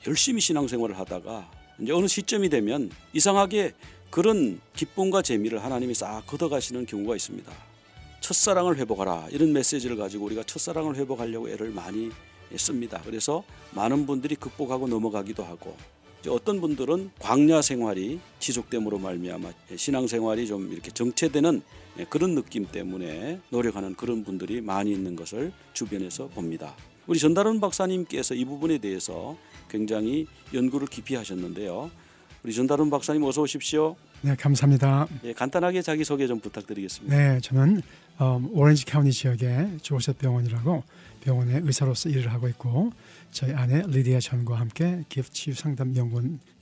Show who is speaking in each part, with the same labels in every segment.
Speaker 1: 열심히 신앙생활을 하다가 이제 어느 시점이 되면 이상하게 그런 기쁨과 재미를 하나님이 싹 걷어가시는 경우가 있습니다. 첫사랑을 회복하라 이런 메시지를 가지고 우리가 첫사랑을 회복하려고 애를 많이 씁니다. 그래서 많은 분들이 극복하고 넘어가기도 하고, 어떤 분들은 광야 생활이 지속됨으로 말미암아 신앙생활이 좀 이렇게 정체되는 그런 느낌 때문에 노력하는 그런 분들이 많이 있는 것을 주변에서 봅니다. 우리 전다론 박사님께서 이 부분에 대해서 굉장히 연구를 깊이 하셨는데요. 우리 전다론 박사님 어서 오십시오.
Speaker 2: 네, 감사합니다.
Speaker 1: 간단하게 자기소개 좀 부탁드리겠습니다.
Speaker 2: 네, 저는 오렌지 카운티 지역의 조셉 병원이라고 병원의 의사로서 일을 하고 있고, 저희 아내 리디아 전과 함께 기프 치유 상담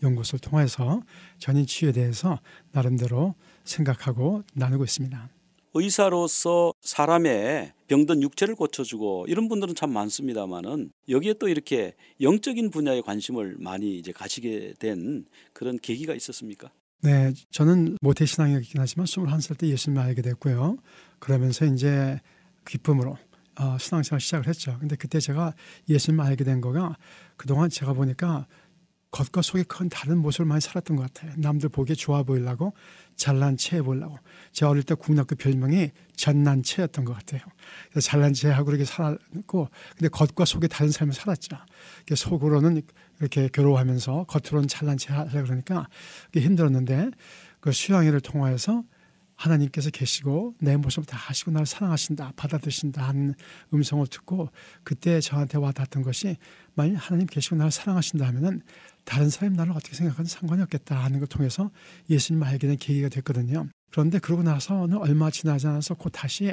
Speaker 2: 연구소를 통해서 전인 치유에 대해서 나름대로 생각하고 나누고 있습니다.
Speaker 1: 의사로서 사람의 병든 육체를 고쳐주고 이런 분들은 참 많습니다만은 여기에 또 이렇게 영적인 분야에 관심을 많이 이제 가지게 된 그런 계기가 있었습니까?
Speaker 2: 네, 저는 모태신앙이긴 하지만 21살 때 예수님을 알게 됐고요. 그러면서 이제 기쁨으로 신앙생활 시작을 했죠. 근데 그때 제가 예수님을 알게 된 거가 그동안 제가 보니까 겉과 속이 큰 다른 모습을 많이 살았던 것 같아요. 남들 보기에 좋아 보이려고, 잘난 체해 보이려고. 제가 어릴 때 국민학교 별명이 전난 체였던 것 같아요. 그래서 잘난 체하고 그렇게 살았고, 근데 겉과 속이 다른 삶을 살았죠. 속으로는 이렇게 괴로워하면서 겉으로는 잘난 체 하려고 그러니까 그게 힘들었는데, 그 수양회를 통해서 하나님께서 계시고 내 모습을 다 아시고 나를 사랑하신다, 받아들이신다 하는 음성을 듣고, 그때 저한테 와닿았던 것이, 만약 하나님 계시고 나를 사랑하신다 하면은 다른 사람이 나를 어떻게 생각하든 상관이 없겠다 하는 걸 통해서 예수님을 알게 된 계기가 됐거든요. 그런데 그러고 나서는 얼마 지나지 않아서 곧 다시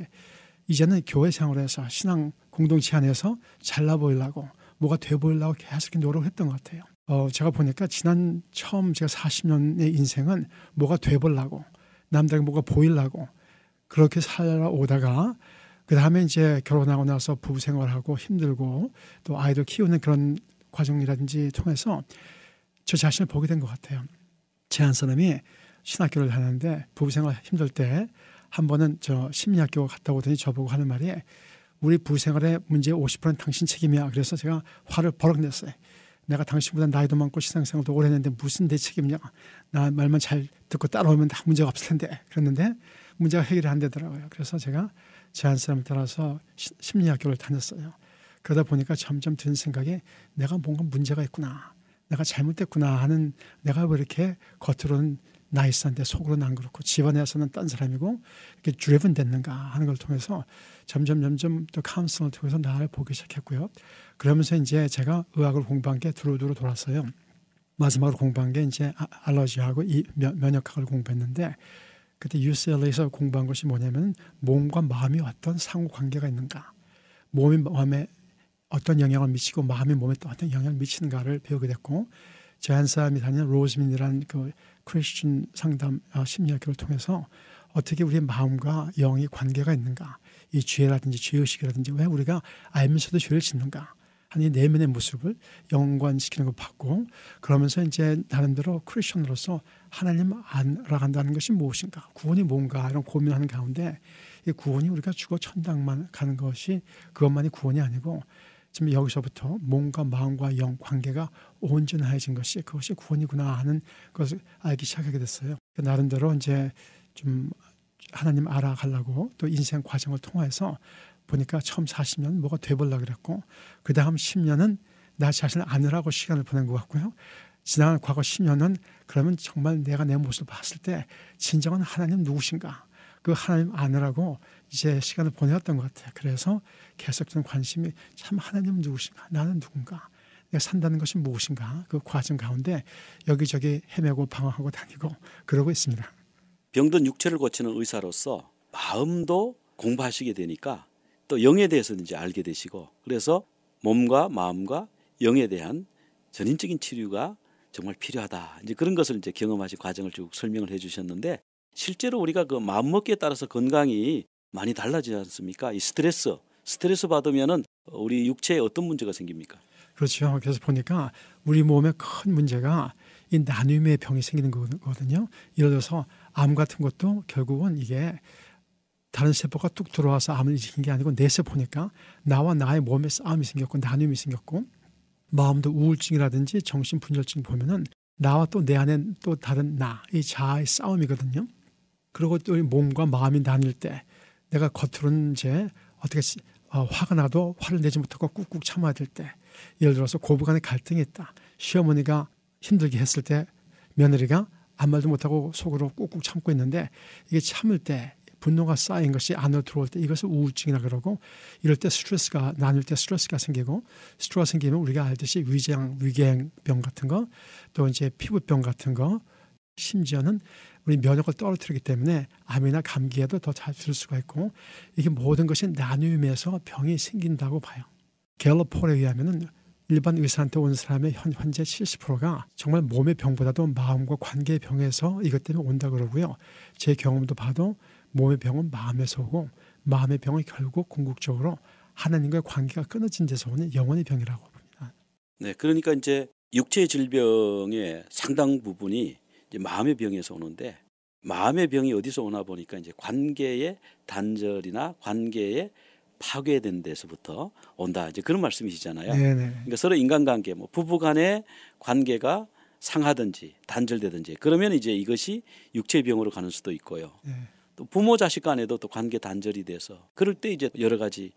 Speaker 2: 이제는 교회 생활을 해서 신앙 공동체 안에서 잘나 보이려고, 뭐가 돼 보이려고 계속 노력을 했던 것 같아요. 제가 보니까 처음 제가 40년의 인생은 뭐가 돼 보려고, 남들에게 뭐가 보이려고 그렇게 살아오다가, 그 다음에 이제 결혼하고 나서 부부 생활하고 힘들고 또 아이들 키우는 그런 과정이라든지 통해서 저 자신을 보게 된 것 같아요. 제 한 사람이 신학교를 다녔는데 부부 생활 힘들 때 한 번은 저 심리학교 갔다 오더니 저보고 하는 말이, 우리 부부 생활의 문제의 50%는 당신 책임이야. 그래서 제가 화를 버럭 냈어요. 내가 당신보다 나이도 많고 신앙생활도 오래 했는데 무슨 내 책임이냐. 나 말만 잘 듣고 따라오면 다 문제가 없을 텐데. 그랬는데 문제가 해결이 안 되더라고요. 그래서 제가 제 한 사람을 따라서 심리학교를 다녔어요. 그러다 보니까 점점 드는 생각이, 내가 뭔가 문제가 있구나, 내가 잘못됐구나 하는, 내가 왜 이렇게 겉으로는 나이스한데 속으로는 안 그렇고 집안에서는 딴 사람이고 이렇게 드리븐 됐는가 하는 걸 통해서 점점 또 카운슬링을 통해서 나를 보기 시작했고요. 그러면서 이제 제가 의학을 공부한 게 두루두루 돌았어요. 마지막으로 공부한 게 이제 알러지하고 면역학을 공부했는데, 그때 UCLA에서 공부한 것이 뭐냐면 몸과 마음이 어떤 상호관계가 있는가, 몸이 마음에 어떤 영향을 미치고 마음이 몸에 또 어떤 영향을 미치는가를 배우게 됐고, 제 한 사람이 다니는 로즈민이라는 그 크리스천 상담 심리학교를 통해서 어떻게 우리의 마음과 영이 관계가 있는가, 이 죄라든지 죄의식이라든지 왜 우리가 알면서도 죄를 짓는가 하는 내면의 모습을 연관시키는 걸 봤고, 그러면서 이제 나름대로 크리스천으로서 하나님 알아간다는 것이 무엇인가, 구원이 뭔가 이런 고민하는 가운데, 이 구원이 우리가 죽어 천당만 가는 것이 그것만이 구원이 아니고, 지금 여기서부터 몸과 마음과 영 관계가 온전해진 것이, 그것이 구원이구나 하는 것을 알기 시작하게 됐어요. 나름대로 이제 좀 하나님 알아가려고 또 인생 과정을 통해서 보니까 처음 40년 뭐가 돼보려고 그랬고, 그 다음 10년은 나 자신을 아느라고 시간을 보낸 것 같고요. 지난 과거 10년은 그러면 정말 내가 내 모습을 봤을 때 진정한 하나님 누구신가, 그 하나님 아느라고 이제 시간을 보내었던 것 같아요. 그래서 계속적인 관심이, 참 하나님은 누구신가, 나는 누군가, 내가 산다는 것이 무엇인가, 그 과정 가운데 여기저기 헤매고 방황하고 다니고 그러고 있습니다.
Speaker 1: 병든 육체를 고치는 의사로서 마음도 공부하시게 되니까 또 영에 대해서 이제 알게 되시고, 그래서 몸과 마음과 영에 대한 전인적인 치료가 정말 필요하다, 이제 그런 것을 이제 경험하신 과정을 쭉 설명을 해주셨는데, 실제로 우리가 그 마음먹기에 따라서 건강이 많이 달라지지 않습니까? 이 스트레스 받으면은 우리 육체에 어떤 문제가 생깁니까?
Speaker 2: 그렇죠. 그래서 보니까 우리 몸에 큰 문제가 이 나눔의 병이 생기는 거거든요. 예를 들어서 암 같은 것도 결국은 이게 다른 세포가 뚝 들어와서 암을 일으킨 게 아니고 내 세포니까 나와 나의 몸에 싸움이 생겼고 나눔이 생겼고, 마음도 우울증이라든지 정신분열증 보면은 나와 또 내 안에 또 다른 나, 이 자아의 싸움이거든요. 그리고 또 몸과 마음이 나뉠 때 내가 겉으로는 이제 어떻게 화가 나도 화를 내지 못하고 꾹꾹 참아야 될 때, 예를 들어서 고부간의 갈등이 있다. 시어머니가 힘들게 했을 때 며느리가 아무 말도 못하고 속으로 꾹꾹 참고 있는데 이게 참을 때 분노가 쌓인 것이 안으로 들어올 때 이것을 우울증이라 그러고, 이럴 때 스트레스가 나눌 때 스트레스가 생기고, 스트레스가 생기면 우리가 알듯이 위궤양병 같은 거, 또 이제 피부병 같은 거, 심지어는 우리 면역을 떨어뜨리기 때문에 암이나 감기에도 더 잘 들 수가 있고, 이게 모든 것이 나눔에서 병이 생긴다고 봐요. 갤럽폴에 의하면은 일반 의사한테 온 사람의 현재 70%가 정말 몸의 병보다도 마음과 관계의 병에서 이것 때문에 온다 그러고요. 제 경험도 봐도 몸의 병은 마음에서 오고, 마음의 병은 결국 궁극적으로 하나님과의 관계가 끊어진 데서 오는 영혼의 병이라고 봅니다.
Speaker 1: 네, 그러니까 이제 육체 질병의 상당 부분이 이제 마음의 병에서 오는데, 마음의 병이 어디서 오나 보니까 이제 관계의 단절이나 관계의 파괴된 데서부터 온다, 이제 그런 말씀이시잖아요.
Speaker 2: 네네.
Speaker 1: 그러니까 서로 인간관계, 뭐 부부간의 관계가 상하든지 단절되든지 그러면 이제 이것이 육체병으로 가는 수도 있고요.
Speaker 2: 네.
Speaker 1: 또 부모 자식 간에도 또 관계 단절이 돼서 그럴 때 이제 여러 가지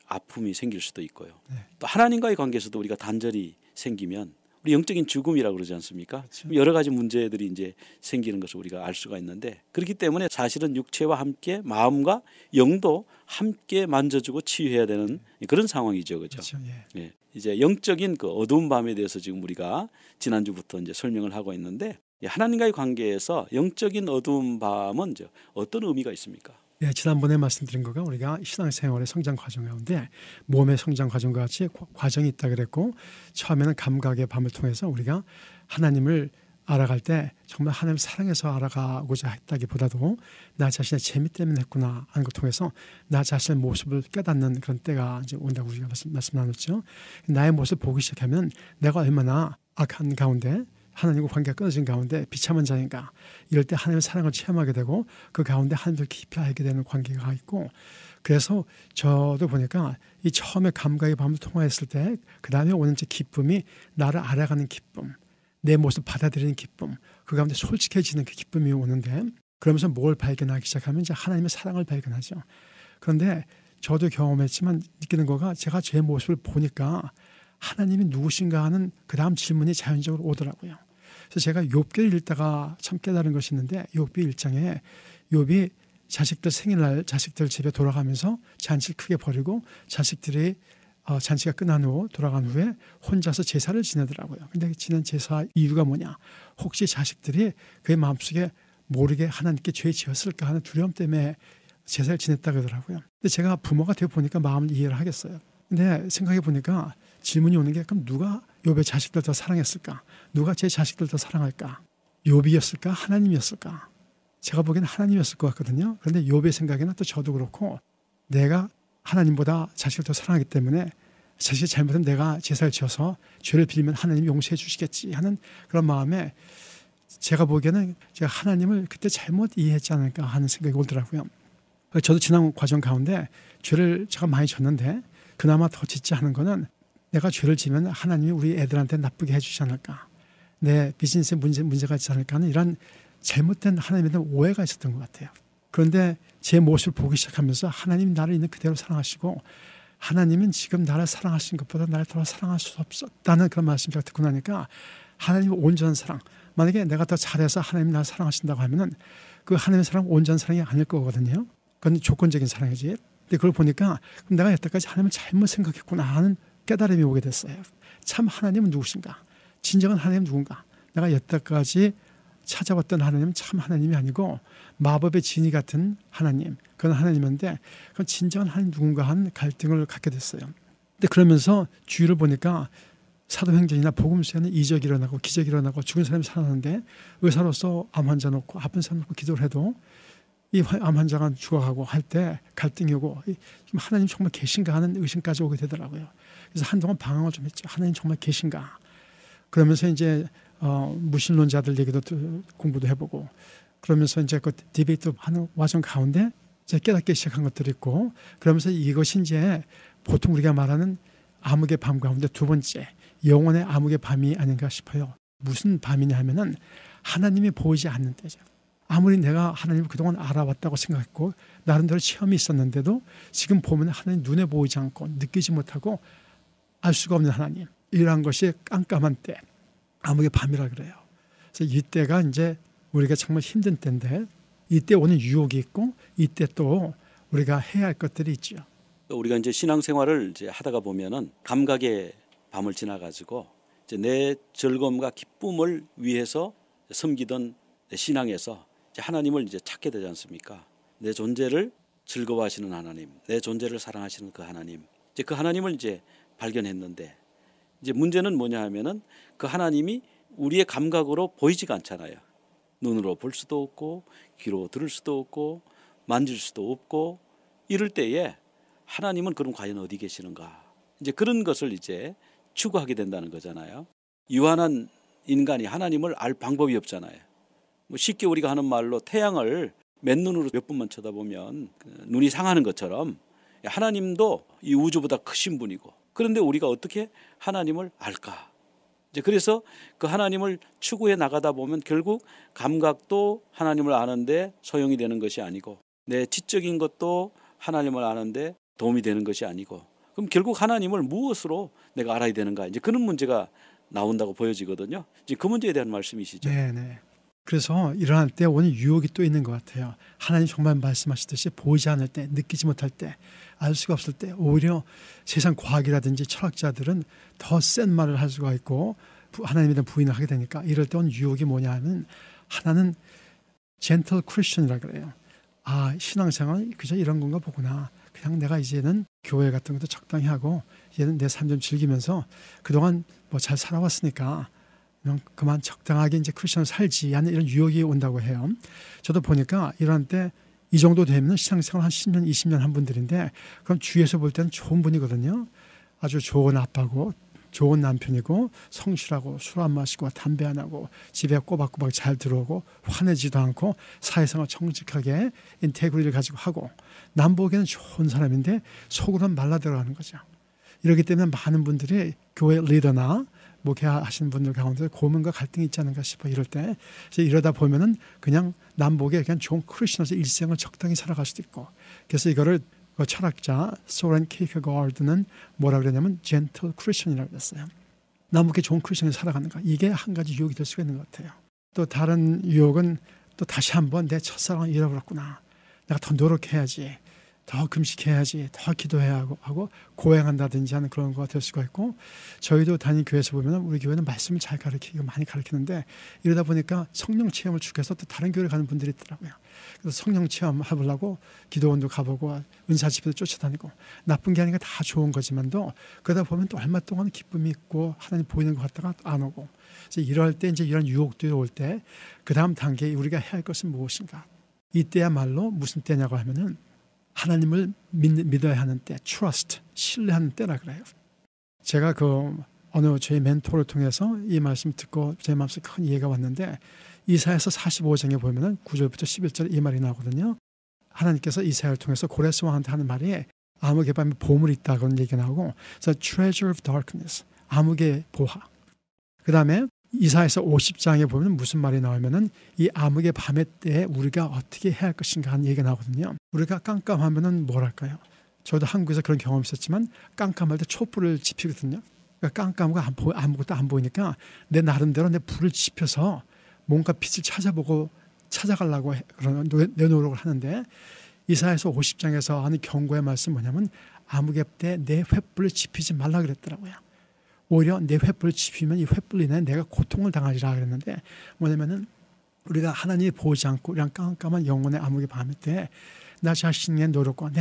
Speaker 1: 아픔이 생길 수도 있고요.
Speaker 2: 네.
Speaker 1: 또 하나님과의 관계에서도 우리가 단절이 생기면 우리 영적인 죽음이라고 그러지 않습니까?
Speaker 2: 그렇죠.
Speaker 1: 여러 가지 문제들이 이제 생기는 것을 우리가 알 수가 있는데, 그렇기 때문에 사실은 육체와 함께 마음과 영도 함께 만져주고 치유해야 되는 그런 상황이죠, 그렇죠?
Speaker 2: 그렇죠. 예.
Speaker 1: 예. 이제 영적인 그 어두운 밤에 대해서 지금 우리가 지난주부터 이제 설명을 하고 있는데, 하나님과의 관계에서 영적인 어두운 밤은 이제 어떤 의미가 있습니까?
Speaker 2: 네, 지난번에 말씀드린 거가 우리가 신앙생활의 성장 과정 가운데 몸의 성장 과정과 같이 과정이 있다 그랬고, 처음에는 감각의 밤을 통해서 우리가 하나님을 알아갈 때 정말 하나님을 사랑해서 알아가고자 했다기보다도 나 자신의 재미 때문에 했구나 하는 걸 통해서 나 자신의 모습을 깨닫는 그런 때가 이제 온다고 우리가 말씀 나눴죠. 나의 모습을 보기 시작하면 내가 얼마나 악한 가운데, 하나님과 관계가 끊어진 가운데 비참한 자인가, 이럴 때 하나님의 사랑을 체험하게 되고 그 가운데 하나님을 깊이 알게 되는 관계가 있고, 그래서 저도 보니까 이 처음에 감각의 밤을 통화했을 때 그 다음에 오는 제 기쁨이 나를 알아가는 기쁨, 내 모습 받아들이는 기쁨, 그 가운데 솔직해지는 그 기쁨이 오는데, 그러면서 뭘 발견하기 시작하면 이제 하나님의 사랑을 발견하죠. 그런데 저도 경험했지만 느끼는 거가, 제가 제 모습을 보니까 하나님이 누구신가 하는 그 다음 질문이 자연적으로 오더라고요. 그래서 제가 욥기를 읽다가 참 깨달은 것이 있는데, 욥기 1장에 욥이 자식들 생일날 자식들 집에 돌아가면서 잔치를 크게 벌이고 자식들이 잔치가 끝난 후 돌아간 후에 혼자서 제사를 지내더라고요. 근데 지낸 제사 이유가 뭐냐? 혹시 자식들이 그의 마음속에 모르게 하나님께 죄 지었을까 하는 두려움 때문에 제사를 지냈다 그러더라고요. 근데 제가 부모가 되어 보니까 마음을 이해를 하겠어요. 근데 생각해 보니까 질문이 오는 게, 그럼 누가 욥의 자식들 더 사랑했을까? 누가 제 자식들 더 사랑할까? 욥이었을까? 하나님이었을까? 제가 보기에는 하나님이었을 것 같거든요. 그런데 욥의 생각에는 또 저도 그렇고, 내가 하나님보다 자식을 더 사랑하기 때문에 자식이 잘못하면 내가 제사를 지어서 죄를 빌면 하나님이 용서해 주시겠지 하는 그런 마음에, 제가 보기에는 제가 하나님을 그때 잘못 이해했지 않을까 하는 생각이 오더라고요. 저도 지난 과정 가운데 죄를 제가 많이 졌는데, 그나마 더 짓지 않은 거는 내가 죄를 지면 하나님이 우리 애들한테 나쁘게 해주지 않을까, 내 비즈니스에 문제가 있지 않을까 하는 이런 잘못된 하나님에 대한 오해가 있었던 것 같아요. 그런데 제 모습을 보기 시작하면서 하나님이 나를 있는 그대로 사랑하시고, 하나님은 지금 나를 사랑하신 것보다 나를 더 사랑할 수 없었다는 그런 말씀을 제가 듣고 나니까, 하나님의 온전한 사랑, 만약에 내가 더 잘해서 하나님이 나를 사랑하신다고 하면은 그 하나님의 사랑은 온전한 사랑이 아닐 거거든요. 그건 조건적인 사랑이지. 근데 그걸 보니까 그럼 내가 여태까지 하나님을 잘못 생각했구나 하는 깨달음이 오게 됐어요. 참 하나님은 누구신가? 진정한 하나님은 누군가? 내가 여태까지 찾아왔던 하나님은 참 하나님이 아니고 마법의 진이 같은 하나님, 그런 하나님인데, 그건 진정한 하나님 누군가 하는 갈등을 갖게 됐어요. 근데 그러면서 주위를 보니까 사도행전이나 복음서에는 이적이 일어나고 기적이 일어나고 죽은 사람이 살아나는데, 의사로서 암 환자 놓고 아픈 사람 놓고 기도를 해도 이 암 환자가 죽어가고 할 때 갈등이 오고, 하나님 정말 계신가 하는 의심까지 오게 되더라고요. 그래서 한동안 방황을 좀 했죠. 하나님 정말 계신가? 그러면서 이제 무신론자들 얘기도 공부도 해보고, 그러면서 이제 그 디베이트 하는 과정 가운데 이제 깨닫기 시작한 것들이 있고, 그러면서 이것이 이제 보통 우리가 말하는 암흑의 밤 가운데 두 번째, 영혼의 암흑의 밤이 아닌가 싶어요. 무슨 밤이냐 하면은 하나님이 보이지 않는 때죠. 아무리 내가 하나님을 그동안 알아왔다고 생각했고 나름대로 체험이 있었는데도 지금 보면 하나님 눈에 보이지 않고 느끼지 못하고 알 수가 없는 하나님, 이러한 것이 깜깜한 때, 암흑의 밤이라 그래요. 그래서 이때가 이제 우리가 정말 힘든 때인데 이때 오는 유혹이 있고 이때 또 우리가 해야 할 것들이 있죠.
Speaker 1: 우리가 이제 신앙생활을 이제 하다가 보면은 감각의 밤을 지나가지고 이제 내 즐거움과 기쁨을 위해서 섬기던 내 신앙에서 이제 하나님을 이제 찾게 되지 않습니까? 내 존재를 즐거워하시는 하나님, 내 존재를 사랑하시는 그 하나님, 이제 그 하나님을 이제 발견했는데 이제 문제는 뭐냐 하면은 그 하나님이 우리의 감각으로 보이지가 않잖아요. 눈으로 볼 수도 없고 귀로 들을 수도 없고 만질 수도 없고 이럴 때에 하나님은 그럼 과연 어디 계시는가? 이제 그런 것을 이제 추구하게 된다는 거잖아요. 유한한 인간이 하나님을 알 방법이 없잖아요. 뭐 쉽게 우리가 하는 말로 태양을 맨눈으로 몇 분만 쳐다보면 눈이 상하는 것처럼 하나님도 이 우주보다 크신 분이고 그런데 우리가 어떻게 하나님을 알까? 이제 그래서 그 하나님을 추구해 나가다 보면 결국 감각도 하나님을 아는데 소용이 되는 것이 아니고 내 지적인 것도 하나님을 아는데 도움이 되는 것이 아니고 그럼 결국 하나님을 무엇으로 내가 알아야 되는가? 이제 그런 문제가 나온다고 보여지거든요. 이제 그 문제에 대한 말씀이시죠.
Speaker 2: 네. 그래서 일어날 때 오는 유혹이 또 있는 것 같아요. 하나님 정말 말씀하시듯이 보이지 않을 때, 느끼지 못할 때, 알 수가 없을 때 오히려 세상 과학이라든지 철학자들은 더 센 말을 할 수가 있고 하나님에 대한 부인을 하게 되니까 이럴 때 오는 유혹이 뭐냐 하면 하나는 gentle Christian이라고 그래요. 아, 신앙생활 그저 이런 건가 보구나. 그냥 내가 이제는 교회 같은 것도 적당히 하고 이제는 내 삶 좀 즐기면서 그동안 뭐 잘 살아왔으니까 그만 적당하게 이제 크리스천을 살지 하는 이런 유혹이 온다고 해요. 저도 보니까 이런 때 이 정도 되면 신앙생활 한 10년, 20년 한 분들인데 그럼 주위에서 볼 때는 좋은 분이거든요. 아주 좋은 아빠고 좋은 남편이고 성실하고 술 안 마시고 담배 안 하고 집에 꼬박꼬박 잘 들어오고 화내지도 않고 사회생활 정직하게 인테그리티를 가지고 하고 남 보기에는 좋은 사람인데 속으로는 말라들어가는 거죠. 이렇기 때문에 많은 분들이 교회 리더나 목회하시는 분들 가운데 고민과 갈등이 있지 않은가 싶어 이럴 때 이러다 보면은 그냥 남보기에 그냥 좋은 크리스천으로서 일생을 적당히 살아갈 수도 있고 그래서 이거를 철학자 소렌 케이크가르드는 뭐라 그러냐면 gentle Christian이라고 했어요. 남보기에 좋은 크리스천을 살아가는가 이게 한 가지 유혹이 될 수가 있는 것 같아요. 또 다른 유혹은 또 다시 한번 내 첫사랑을 잃어버렸구나. 내가 더 노력해야지. 더 금식해야지, 더 기도해야 하고 고행한다든지 하는 그런 거가 될 수가 있고 저희도 다니는 교회에서 보면 우리 교회는 말씀을 잘 가르치고 많이 가르치는데 이러다 보니까 성령 체험을 축해서 또 다른 교회를 가는 분들이 있더라고요. 그래서 성령 체험 해보려고 기도원도 가보고 은사 집회도 쫓아다니고 나쁜 게 아니라 다 좋은 거지만도 그러다 보면 또 얼마 동안 기쁨이 있고 하나님 보이는 것 같다가 안 오고 그래서 이럴 때 이제 이런 유혹들이 올 때 그 다음 단계에 우리가 해야 할 것은 무엇인가? 이때야말로 무슨 때냐고 하면은 하나님을 믿어야 하는 때, trust, 신뢰하는 때라 그래요. 제가 어느 저희 멘토를 통해서 이 말씀 듣고 제 마음속에 큰 이해가 왔는데 이사야서 45장에 보면은 9절부터 11절 이 말이 나오거든요. 하나님께서 이사야를 통해서 고레스 왕한테 하는 말이 암흑의 밤에 보물이 있다는 얘기가 나오고 그래서 treasure of darkness, 암흑의 보화. 그 다음에 이사야서 50장에 보면 무슨 말이 나오면은 이 암흑의 밤의 때에 우리가 어떻게 해야 할 것인가 하는 얘기가 나오거든요. 우리가 깜깜하면은 뭘 할까요? 저도 한국에서 그런 경험이 있었지만 깜깜할 때 촛불을 지피거든요. 그러니까 깜깜하고 아무것도 안 보이니까 내 나름대로 내 불을 지펴서 뭔가 빛을 찾아가려고 내 노력을 하는데 이사야서 50장에서 하는 경고의 말씀 뭐냐면 암흑의 때 내 횃불을 지피지 말라 그랬더라고요. 오히려 내 횃불을 지피면 이 횃불로 인해 내가 고통을 당하리라 그랬는데 뭐냐면은 우리가 하나님이 보이지 않고 그냥 깜깜한 영혼의 암흑의 밤일 때 나 자신의 노력과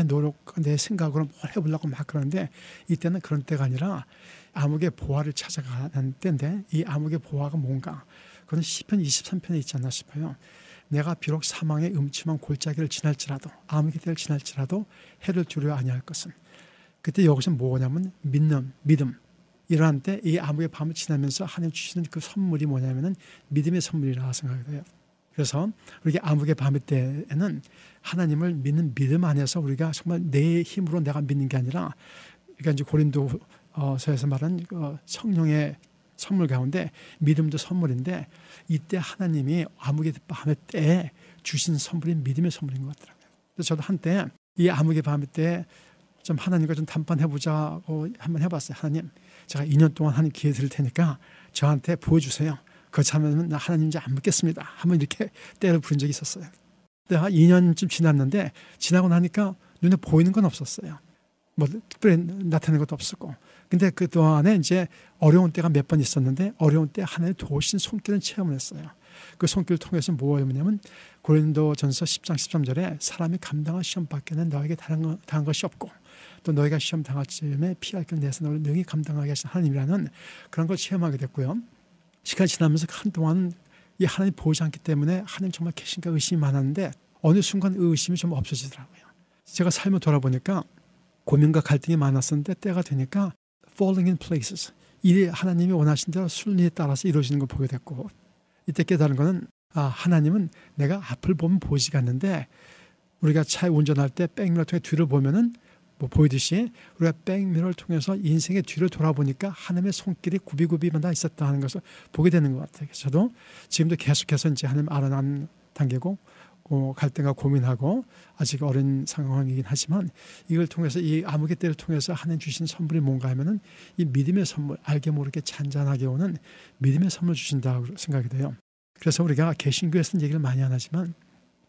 Speaker 2: 내 생각으로 뭘 해보려고 막 그러는데 이때는 그런 때가 아니라 암흑의 보화를 찾아가는 때인데 이 암흑의 보화가 뭔가 그건 시편 23편에 있지 않나 싶어요. 내가 비록 사망의 음침한 골짜기를 지날지라도 암흑의 때를 지날지라도 해를 두려워 아니할 것은 그때 여기서 뭐냐면 믿음 이러한 때 이 암흑의 밤을 지나면서 하나님 주시는 그 선물이 뭐냐면은 믿음의 선물이라 생각이 돼요. 그래서 우리가 암흑의 밤일 때에는 하나님을 믿는 믿음 안에서 우리가 정말 내 힘으로 내가 믿는 게 아니라 그러니까 이제 고린도 서에서 말하는 성령의 선물 가운데 믿음도 선물인데 이때 하나님이 암흑의 밤의 때에 주신 선물이 믿음의 선물인 것 같더라고요. 그래서 저도 한때 이 암흑의 밤의 때 좀 하나님과 좀 담판해보자고 한번 해봤어요. 하나님, 제가 2년 동안 하나님 기회 드릴 테니까 저한테 보여주세요. 그렇지 않으면 나 하나님 이제 안 믿겠습니다. 한번 이렇게 때를 부른 적이 있었어요. 근데 2년쯤 지났는데 지나고 나니까 눈에 보이는 건 없었어요. 뭐 특별히 나타나는 것도 없었고. 근데 그 동안에 이제 어려운 때가 몇 번 있었는데 어려운 때 하나님의 도우신 손길을 체험을 했어요. 그 손길을 통해서 뭐였냐면 고린도전서 10장 13절에 사람이 감당할 시험 밖에는 너에게 당한 것이 없고 또 너희가 시험 당할 즈음에 피할 길을 내서 너를 능히 감당하게 하신 하나님이라는 그런 걸 체험하게 됐고요. 시간이 지나면서 한동안 이 하나님 보이지 않기 때문에 하나님 정말 계신가 의심이 많았는데 어느 순간 의심이 좀 없어지더라고요. 제가 삶을 돌아보니까 고민과 갈등이 많았었는데 때가 되니까 falling in places, 일이 하나님이 원하신 대로 순리에 따라서 이루어지는 걸 보게 됐고 이때 깨달은 거는 하나님은 내가 앞을 보면 보이지가 않는데 우리가 차에 운전할 때 백미러 통해 뒤를 보면은 뭐 보이듯이 우리가 백미러를 통해서 인생의 뒤를 돌아보니까 하나님의 손길이 굽이굽이마다 있었다는 것을 보게 되는 것 같아요. 그래서 저도 지금도 계속해서 이제 하나님 알아가는 단계고 갈등과 고민하고 아직 어린 상황이긴 하지만 이걸 통해서 이 암흑의 때를 통해서 하나님 주신 선물이 뭔가 하면은 이 믿음의 선물, 알게 모르게 잔잔하게 오는 믿음의 선물 주신다고 생각이 돼요. 그래서 우리가 개신교에서는 얘기를 많이 안 하지만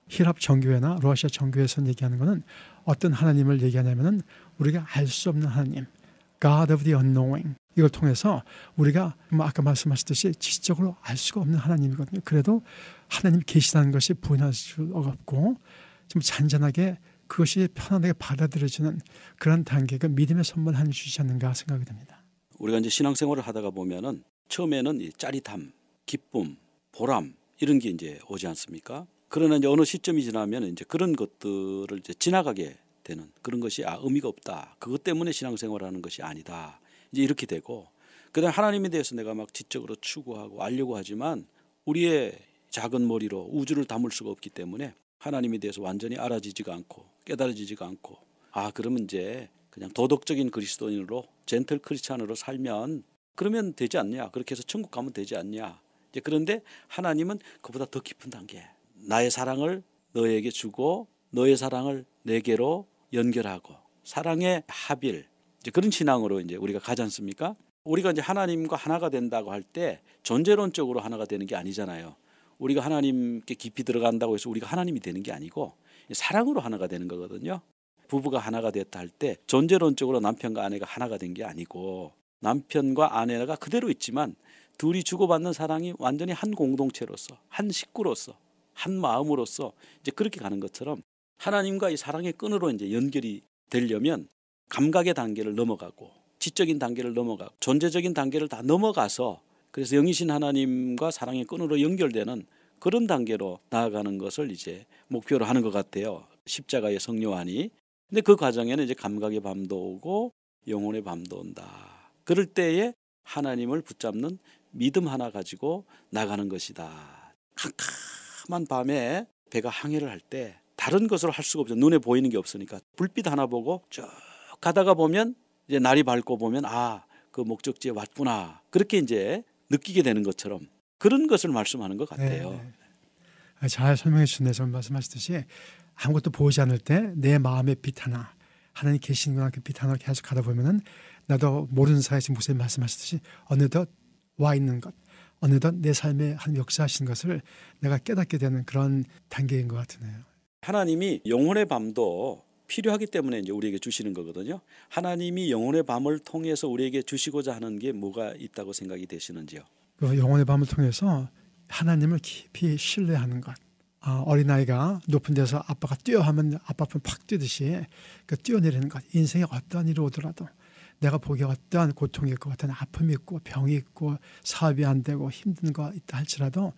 Speaker 2: 히랍 정교회나 러시아 정교회에서 얘기하는 것은 어떤 하나님을 얘기하냐면은 우리가 알 수 없는 하나님, God of the unknowing. 이걸 통해서 우리가 아까 말씀하셨듯이 지적으로 알 수가 없는 하나님이거든요. 그래도 하나님 계시다는 것이 부인할 수 없고 좀 잔잔하게 그것이 편안하게 받아들여지는 그런 단계가 믿음의 선물 하나님 주시지 않는가 생각이 됩니다.
Speaker 1: 우리가 이제 신앙생활을 하다가 보면은 처음에는 이 짜릿함, 기쁨, 보람 이런 게 이제 오지 않습니까? 그러나 이제 어느 시점이 지나면 이제 그런 것들을 이제 지나가게 되는 그런 것이 의미가 없다. 그것 때문에 신앙생활하는 것이 아니다. 이제 이렇게 되고 그다음 하나님에 대해서 내가 막 지적으로 추구하고 알려고 하지만 우리의 작은 머리로 우주를 담을 수가 없기 때문에 하나님에 대해서 완전히 알아지지가 않고 깨달아지지가 않고 그러면 이제 그냥 도덕적인 그리스도인으로 젠틀 크리스찬으로 살면 그러면 되지 않냐? 그렇게 해서 천국 가면 되지 않냐? 이제 그런데 하나님은 그보다 더 깊은 단계. 나의 사랑을 너에게 주고 너의 사랑을 내게로 연결하고 사랑의 합일 이제 그런 신앙으로 이제 우리가 가지 않습니까? 우리가 이제 하나님과 하나가 된다고 할 때 존재론적으로 하나가 되는 게 아니잖아요. 우리가 하나님께 깊이 들어간다고 해서 우리가 하나님이 되는 게 아니고 사랑으로 하나가 되는 거거든요. 부부가 하나가 됐다 할 때 존재론적으로 남편과 아내가 하나가 된 게 아니고 남편과 아내가 그대로 있지만 둘이 주고받는 사랑이 완전히 한 공동체로서 한 식구로서 한 마음으로서 이제 그렇게 가는 것처럼 하나님과 이 사랑의 끈으로 이제 연결이 되려면 감각의 단계를 넘어가고 지적인 단계를 넘어가고 존재적인 단계를 다 넘어가서 그래서 영이신 하나님과 사랑의 끈으로 연결되는 그런 단계로 나아가는 것을 이제 목표로 하는 것 같아요. 십자가의 성요한이. 근데 그 과정에는 이제 감각의 밤도 오고 영혼의 밤도 온다. 그럴 때에 하나님을 붙잡는 믿음 하나 가지고 나가는 것이다. 캄캄한 밤에 배가 항해를 할 때 다른 것으로 할 수가 없죠. 눈에 보이는 게 없으니까 불빛 하나 보고 쭉 가다가 보면 이제 날이 밝고 보면 그 목적지에 왔구나. 그렇게 이제 느끼게 되는 것처럼 그런 것을 말씀하는 것 같아요.
Speaker 2: 네. 잘 설명해 주셨네요. 전 말씀하셨듯이 아무것도 보이지 않을 때 내 마음의 빛 하나 하나님 계시는구나 그 빛 하나 계속 가다 보면은 나도 모르는 사이에 지금 목사님 말씀하셨듯이 어느덧 와 있는 것 어느덧 내 삶에 한 역사하신 것을 내가 깨닫게 되는 그런 단계인 것 같으네요.
Speaker 1: 하나님이 영혼의 밤도 필요하기 때문에 이제 우리에게 주시는 거거든요. 하나님이 영혼의 밤을 통해서 우리에게 주시고자 하는 게 뭐가 있다고 생각이 되시는지요?
Speaker 2: 그 영혼의 밤을 통해서 하나님을 깊이 신뢰하는 것. 어린아이가 높은 데서 아빠가 뛰어 하면 아빠 앞은 팍 뛰듯이 그 뛰어내리는 것. 인생에 어떠한 일이 오더라도 내가 보기에 어떠한 고통이 있고 어떤 아픔이 있고 병이 있고 사업이 안 되고 힘든 거 있다 할지라도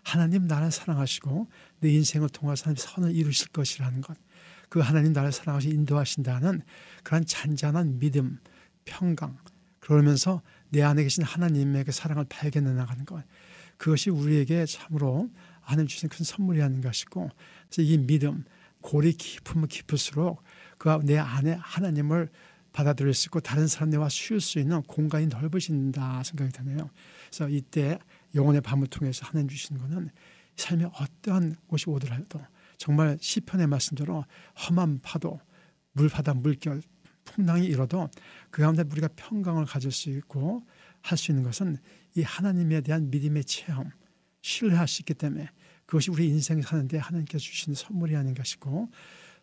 Speaker 2: 하나님 나를 사랑하시고 내 인생을 통해서 하나님 선을 이루실 것이라는 것. 그 하나님 나를 사랑하시고 인도하신다는 그런 잔잔한 믿음, 평강 그러면서 내 안에 계신 하나님의 그 사랑을 발견해 나가는 것. 그것이 우리에게 참으로 하나님 주신 큰 선물이 아닌 것이고 그래서 이 믿음, 골이 깊으면 깊을수록 그 내 안에 하나님을 받아들일 수 있고 다른 사람들과 쉴 수 있는 공간이 넓어진다 생각이 드네요. 그래서 이때 영혼의 밤을 통해서 하나님 주시는 것은 삶에 어떠한 곳이 오더라도 정말 시편의 말씀대로 험한 파도, 물바다, 물결, 풍랑이 일어도 그 가운데 우리가 평강을 가질 수 있고 할 수 있는 것은 이 하나님에 대한 믿음의 체험, 신뢰할 수 있기 때문에 그것이 우리 인생을 사는데 하나님께서 주시는 선물이 아닌가 싶고,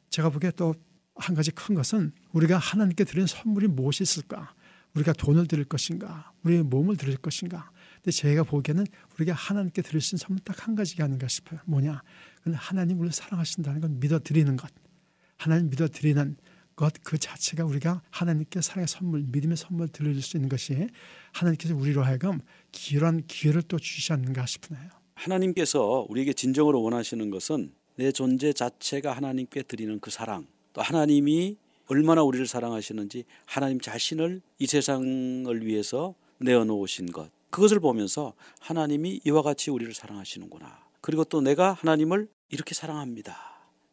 Speaker 2: 제가 보기에 또 한 가지 큰 것은 우리가 하나님께 드리는 선물이 무엇이 있을까? 우리가 돈을 드릴 것인가? 우리의 몸을 드릴 것인가? 근데 제가 보기에는 우리가 하나님께 드릴 수 있는 선물 딱 한 가지가 아닌가 싶어요. 뭐냐? 그건 하나님 우리를 사랑하신다는 걸 믿어드리는 것. 하나님 믿어드리는 것 그 자체가 우리가 하나님께 사랑의 선물, 믿음의 선물 드릴 수 있는 것이 하나님께서 우리로 하여금 기회란 기회를 또 주시지 않는가 싶네요.
Speaker 1: 하나님께서 우리에게 진정으로 원하시는 것은 내 존재 자체가 하나님께 드리는 그 사랑, 또 하나님이 얼마나 우리를 사랑하시는지 하나님 자신을 이 세상을 위해서 내어놓으신 것, 그것을 보면서 하나님이 이와 같이 우리를 사랑하시는구나. 그리고 또 내가 하나님을 이렇게 사랑합니다.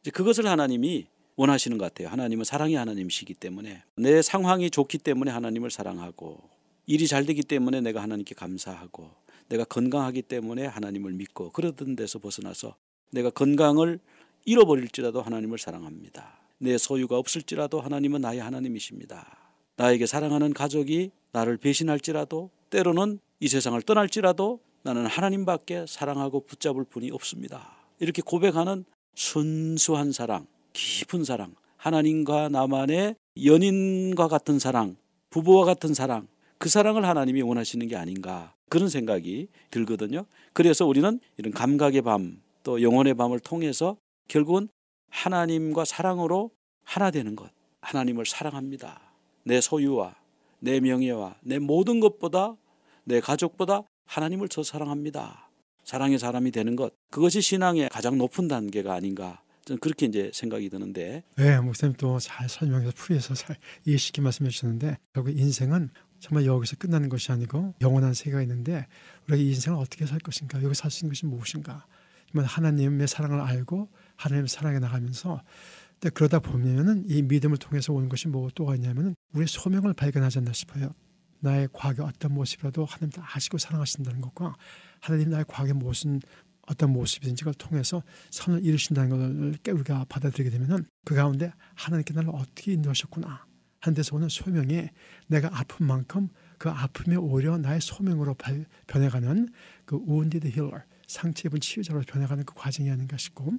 Speaker 1: 이제 그것을 하나님이 원하시는 것 같아요. 하나님은 사랑의 하나님이시기 때문에 내 상황이 좋기 때문에 하나님을 사랑하고, 일이 잘 되기 때문에 내가 하나님께 감사하고, 내가 건강하기 때문에 하나님을 믿고, 그러던 데서 벗어나서 내가 건강을 잃어버릴지라도 하나님을 사랑합니다. 내 소유가 없을지라도 하나님은 나의 하나님이십니다. 나에게 사랑하는 가족이 나를 배신할지라도, 때로는 이 세상을 떠날지라도 나는 하나님밖에 사랑하고 붙잡을 분이 없습니다. 이렇게 고백하는 순수한 사랑, 깊은 사랑, 하나님과 나만의 연인과 같은 사랑, 부부와 같은 사랑, 그 사랑을 하나님이 원하시는 게 아닌가, 그런 생각이 들거든요. 그래서 우리는 이런 감각의 밤, 또 영혼의 밤을 통해서 결국은 하나님과 사랑으로 하나 되는 것, 하나님을 사랑합니다. 내 소유와 내 명예와 내 모든 것보다, 내 가족보다 하나님을 더 사랑합니다. 사랑의 사람이 되는 것, 그것이 신앙의 가장 높은 단계가 아닌가, 저는 그렇게 이제 생각이 드는데.
Speaker 2: 네, 목사님 또 잘 설명해서 풀이해서 잘 이해시키 말씀해 주셨는데, 결국 인생은 정말 여기서 끝나는 것이 아니고 영원한 세계가 있는데, 우리가 이 인생을 어떻게 살 것인가, 여기서 살 수 있는 것이 무엇인가, 정말 하나님의 사랑을 알고 하나님의 사랑에 나가면서, 그러다 보면은 이 믿음을 통해서 오는 것이 뭐가 있냐면은 우리의 소명을 발견하지 않나 싶어요. 나의 과거 어떤 모습이라도 하나님 다 아시고 사랑하신다는 것과, 하나님 나의 과거의 무슨 어떤 모습이든지 그걸 통해서 선을 이루신다는 걸 우리가 받아들이게 되면은 그 가운데 하나님께 나를 어떻게 인도하셨구나 하는 데서 오는 소명이, 내가 아픈 만큼 그 아픔이 오히려 나의 소명으로 변해가는 그 wounded healer, 상처 입은 치유자로 변해가는 그 과정이 아닌가 싶고,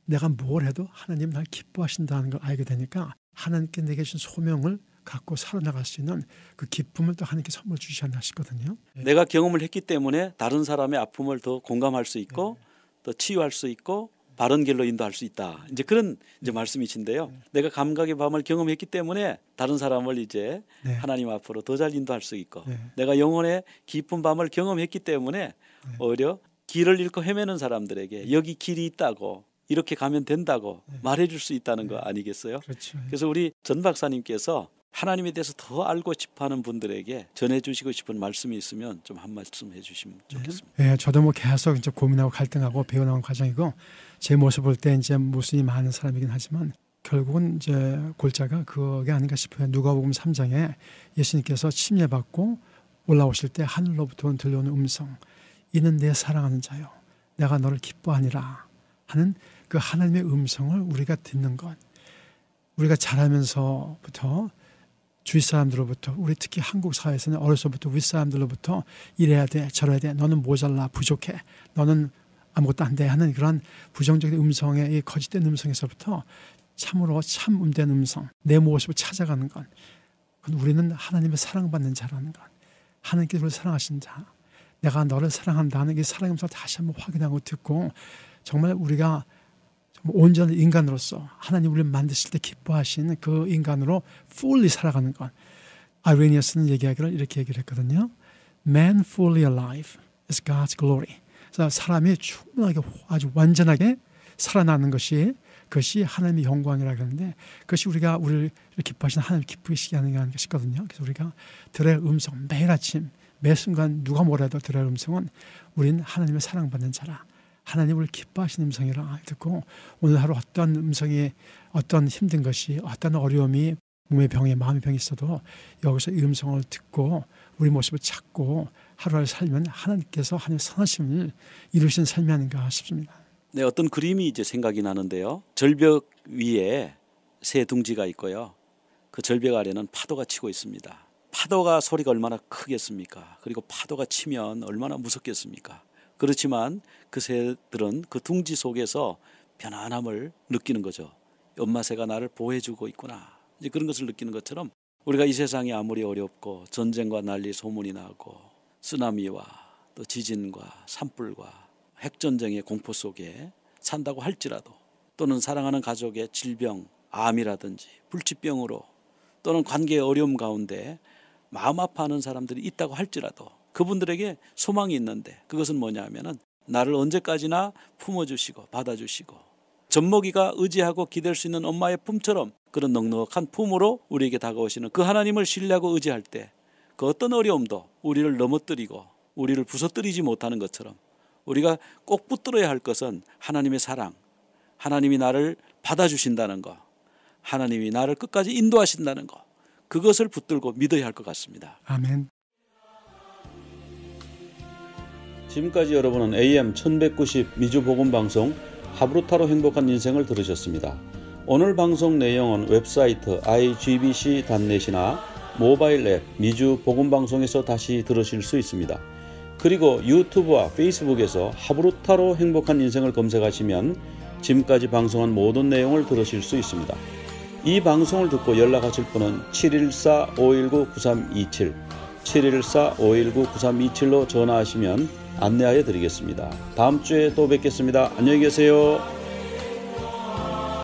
Speaker 2: 내가 뭘 해도 하나님 날 기뻐하신다는 걸 알게 되니까 하나님께 내게 주신 소명을 갖고 살아나갈 수 있는 그 기쁨을 또 하나님께 선물 주시지 않나 싶거든요.
Speaker 1: 내가 경험을 했기 때문에 다른 사람의 아픔을 더 공감할 수 있고, 또 치유할 수 있고, 바른 길로 인도할 수 있다. 이제 그런 이제 말씀이신데요. 내가 감각의 밤을 경험했기 때문에 다른 사람을 이제 하나님 앞으로 더 잘 인도할 수 있고, 내가 영혼의 깊은 밤을 경험했기 때문에 오히려 길을 잃고 헤매는 사람들에게 여기 길이 있다고, 이렇게 가면 된다고 말해줄 수 있다는 거 아니겠어요?
Speaker 2: 그렇죠.
Speaker 1: 그래서 우리 전 박사님께서 하나님에 대해서 더 알고 싶어하는 분들에게 전해주시고 싶은 말씀이 있으면 좀 한 말씀 해주시면 좋겠습니다.
Speaker 2: 네, 저도 뭐 계속 이제 고민하고 갈등하고 배워나온 과정이고, 제 모습 볼 때 이제 모순이 많은 사람이긴 하지만 결국은 이제 골자가 그게 아닌가 싶어요. 누가복음 3장에 예수님께서 침례받고 올라오실 때 하늘로부터 들려오는 음성, 이는 내 사랑하는 자요, 내가 너를 기뻐하니라 하는 그 하나님의 음성을 우리가 듣는 것, 우리가 자라면서부터 주위 사람들로부터, 우리 특히 한국 사회에서는 어려서부터 윗사람들로부터 이래야 돼, 저래야 돼, 너는 모자라, 부족해, 너는 아무것도 안 돼 하는 그런 부정적인 음성의 이 거짓된 음성에서부터 참으로 참된 음성, 내 모습을 찾아가는 것, 그건 우리는 하나님의 사랑받는 자라는 것, 하나님께서 우리를 사랑하신 자, 내가 너를 사랑한다는 이 사랑의 음성을 다시 한번 확인하고 듣고, 정말 우리가 온전한 인간으로서 하나님 우리를 만드실 때 기뻐하신 그 인간으로 fully 살아가는 것. 아이레니어스는 얘기하기를 이렇게 얘기를 했거든요. Man fully alive is God's glory. 그래서 사람이 충분하게 아주 완전하게 살아나는 것이, 그것이 하나님의 영광이라고 하는데, 그것이 우리가 우리를 기뻐하시는 하나님 기쁘시게 하는 게 아닌가 싶거든요. 그래서 우리가 들을 음성, 매일 아침 매 순간 누가 뭐라도 들을 음성은 우리는 하나님의 사랑받는 자라, 하나님을 기뻐하시는 음성이라 듣고, 오늘 하루 어떤 음성이, 어떤 힘든 것이, 어떤 어려움이 몸의 병에 마음의 병이 있어도 여기서 이 음성을 듣고 우리 모습을 찾고 하루하루 살면 하나님께서 하나님의 선하심을 이루신 삶이 아닌가 싶습니다.
Speaker 1: 네, 어떤 그림이 이제 생각이 나는데요. 절벽 위에 새 둥지가 있고요. 그 절벽 아래는 파도가 치고 있습니다. 파도가 소리가 얼마나 크겠습니까? 그리고 파도가 치면 얼마나 무섭겠습니까? 그렇지만 그 새들은 그 둥지 속에서 편안함을 느끼는 거죠. 엄마새가 나를 보호해주고 있구나. 이제 그런 것을 느끼는 것처럼 우리가 이 세상이 아무리 어렵고 전쟁과 난리 소문이 나고 쓰나미와 또 지진과 산불과 핵전쟁의 공포 속에 산다고 할지라도 또는 사랑하는 가족의 질병, 암이라든지 불치병으로 또는 관계의 어려움 가운데 마음 아파하는 사람들이 있다고 할지라도 그분들에게 소망이 있는데 그것은 뭐냐 하면은 나를 언제까지나 품어주시고 받아주시고 젖먹이가 의지하고 기댈 수 있는 엄마의 품처럼 그런 넉넉한 품으로 우리에게 다가오시는 그 하나님을 신뢰하고 의지할 때 그 어떤 어려움도 우리를 넘어뜨리고 우리를 부서뜨리지 못하는 것처럼 우리가 꼭 붙들어야 할 것은 하나님의 사랑, 하나님이 나를 받아주신다는 것, 하나님이 나를 끝까지 인도하신다는 것, 그것을 붙들고 믿어야 할 것 같습니다.
Speaker 2: 아멘.
Speaker 1: 지금까지 여러분은 AM 1190 미주복음방송 하브루타로 행복한 인생을 들으셨습니다. 오늘 방송 내용은 웹사이트 igbc.net이나 모바일 앱 미주복음방송에서 다시 들으실 수 있습니다. 그리고 유튜브와 페이스북에서 하브루타로 행복한 인생을 검색하시면 지금까지 방송한 모든 내용을 들으실 수 있습니다. 이 방송을 듣고 연락하실 분은 714-519-9327 714-519-9327로 전화하시면 안내하여 드리겠습니다. 다음 주에 또 뵙겠습니다. 안녕히 계세요.